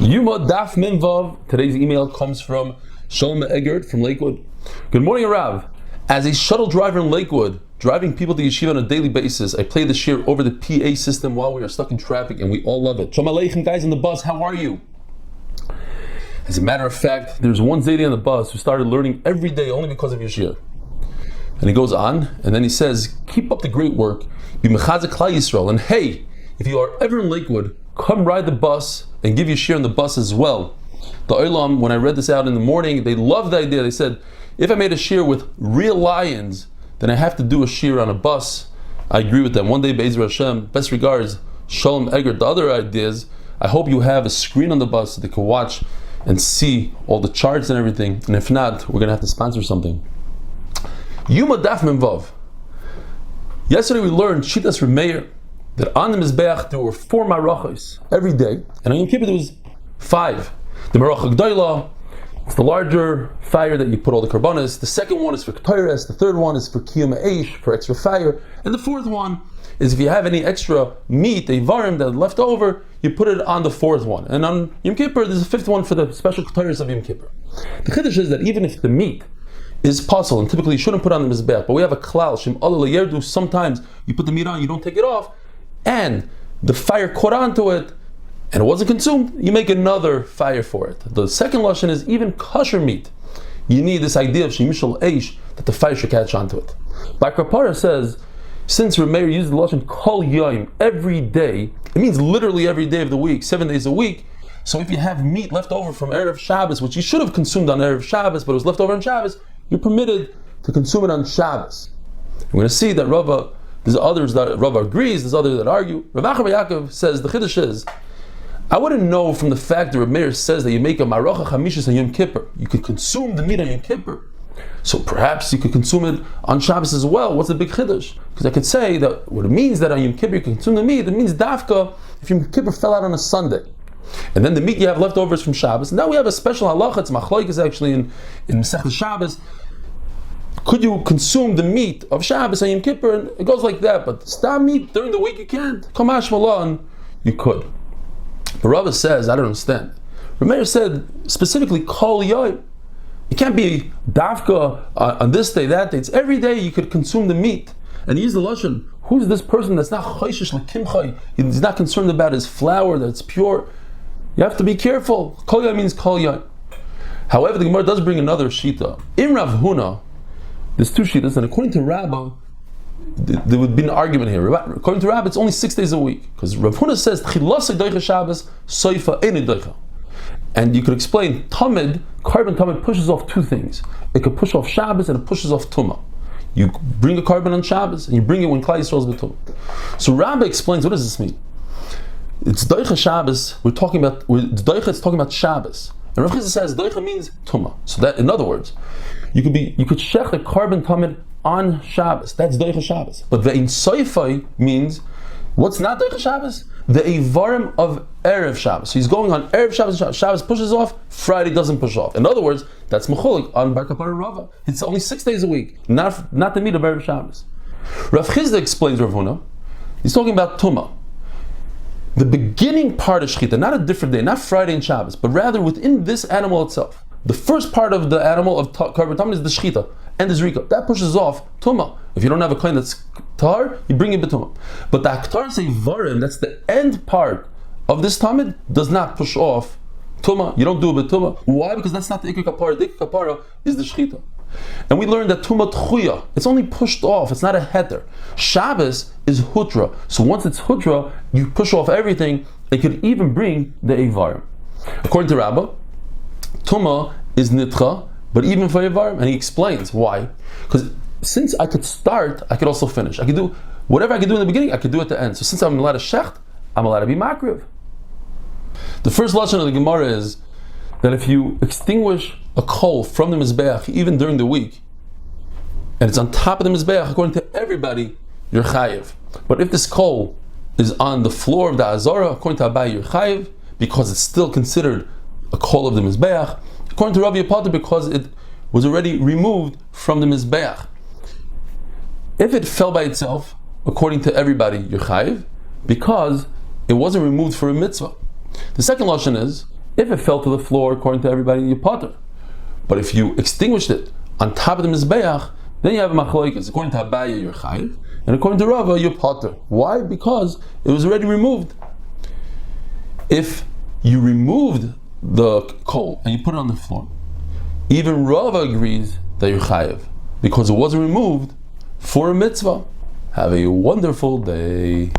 Yoma Daf Min Vav. Today's email comes from Shalom from Lakewood. Good morning, Rav. As a shuttle driver in Lakewood, driving people to yeshiva on a daily basis, I play the shir over the PA system while we are stuck in traffic, and we all love it. Shalom Aleichem, guys in the bus, how are you? As a matter of fact, there's one Zaidi on the bus who started learning every day only because of your shir. And he goes on, and then he says, keep up the great work, be mechazik Klal Yisrael, and hey, if you are ever in Lakewood, come ride the bus and give you shir on the bus as well. The Olam, when I read this out in the morning, they loved the idea. They said, if I made a shir with real lions, then I have to do a shir on a bus. I agree with them. One day, Be'ezer Hashem, best regards, Shalom Egert. The other ideas, I hope you have a screen on the bus so they can watch and see all the charts and everything. And if not, we're going to have to sponsor something. Yoma Daf Min Vav. Yesterday we learned Shitas Remeir, that on the Mizbeach there were 4 marachos every day, and on Yom Kippur there was 5. The Marach Gdoila, it's the larger fire that you put all the karbanos. The second one is for Ketores, the third one is for Kiyum Eish, for extra fire, and the fourth one is if you have any extra meat, a varim that left over, you put it on the fourth one. And on Yom Kippur there's a 5th one for the special Ketores of Yom Kippur. The Chiddush is that even if the meat is puzzle, and typically you shouldn't put on the Mizbeach, but we have a klal, Shem Allah Yerdu, sometimes you put the meat on, you don't take it off, and the fire caught onto it, and it wasn't consumed, you make another fire for it. The second lashon is even kosher meat. You need this idea of shemishal eish, that the fire should catch onto it. Like Rapara says, since Rameir used the lashon kol yomi, every day, it means literally every day of the week, 7 days a week. So if you have meat left over from Erev Shabbos, which you should have consumed on Erev Shabbos, but it was left over on Shabbos, you're permitted to consume it on Shabbos. We're going to see that Rava, there's others that Rava agrees, there's others that argue. Rav Achar Yaakov says, the Chiddush is, I wouldn't know from the fact that Rav Meir says that you make a Maracha Chamishis on Yom Kippur. You could consume the meat on Yom Kippur. So perhaps you could consume it on Shabbos as well. What's the big Chiddush? Because I could say that what it means that on Yom Kippur you can consume the meat, it means dafka if Yom Kippur fell out on a Sunday. And then the meat you have leftovers from Shabbos. Now we have a special halacha, it's machlokes actually in Masechtas Shabbos. Could you consume the meat of Shabbos and Yom Kippur? And it goes like that, but stop meat during the week you can't. Kamash Malon, you could. But Rava says, I don't understand. Rameir said specifically, Kol Yoim. It can't be dafka on this day, that day. It's every day you could consume the meat. And he used the lashon, who's this person that's not choishish l'kimchai? He's not concerned about his flour, that it's pure. You have to be careful. Kol Yoim means Kol Yoim. However, the Gemara does bring another shita. In Rav Huna, there's 2 shitas, and according to Rabbah, there would be an argument here. According to Rabbah, it's only 6 days a week, because Rav Huna says Chilasek Doicha Shabbos, Soifa Einid Doicha. And you could explain Tamid, carbon Tamid pushes off 2 things. It could push off Shabbos and it pushes off Tumah. You bring a carbon on Shabbos and you bring it when Klal Yisrael is B'Tumah. So Rabbah explains, what does this mean? It's Doicha Shabbos. It's talking about Shabbos. And Rav Chizda says Doicha means Tumah. So that, in other words, you could shech the carbon tamid on Shabbos. That's Doicha Shabbos. But the in Soifai means, what's not Doicha Shabbos? The Eivarim of Erev Shabbos. So he's going on Erev Shabbos. Shabbos pushes off, Friday doesn't push off. In other words, that's Mechulik on Bar Kapara Rava. It's only 6 days a week, not the meat of Erev Shabbos. Rav Chizda explains Rav Huna. He's talking about Tumah. The beginning part of Shechita, not a different day, not Friday and Shabbos, but rather within this animal itself. The first part of the animal of carbon tamid is the Shechita and the Zrika. That pushes off Tumah. If you don't have a coin that's Tar, you bring it B'Tumah. But the Aktar say Varim, that's the end part of this Tamid, does not push off Tumah. You don't do it B'Tumah. Why? Because that's not the Ikar Kapara. The Ikar Kapara is the Shechita. And we learned that Tumah Tchuya, it's only pushed off, it's not a heter. Shabbos is Hutra. So once it's Hutra, you push off everything, it could even bring the Eivarim. According to Rabbah, Tumah is Nitcha, but even for Eivarim, and he explains why. Because since I could start, I could also finish. I could do whatever I could do in the beginning, I could do at the end. So since I'm allowed to shecht, I'm allowed to be makriv. The first lesson of the Gemara is that if you extinguish a coal from the Mizbeach, even during the week, and it's on top of the Mizbeach, according to everybody, you're chayiv. But if this coal is on the floor of the Azara, according to Abai, you're chayiv, because it's still considered a coal of the Mizbeach. According to Rabbi Yapata, because it was already removed from the Mizbeach. If it fell by itself, according to everybody, you're chayiv, because it wasn't removed for a mitzvah. The second lashon is, If it fell to the floor, according to everybody, you potter. But if you extinguished it on top of the mizbeach, then you have a machloikas. According to Abaye, you're chayiv, and according to Rava, you're potter. Why? Because it was already removed. If you removed the coal and you put it on the floor, even Rava agrees that you're chayiv because it wasn't removed for a mitzvah. Have a wonderful day.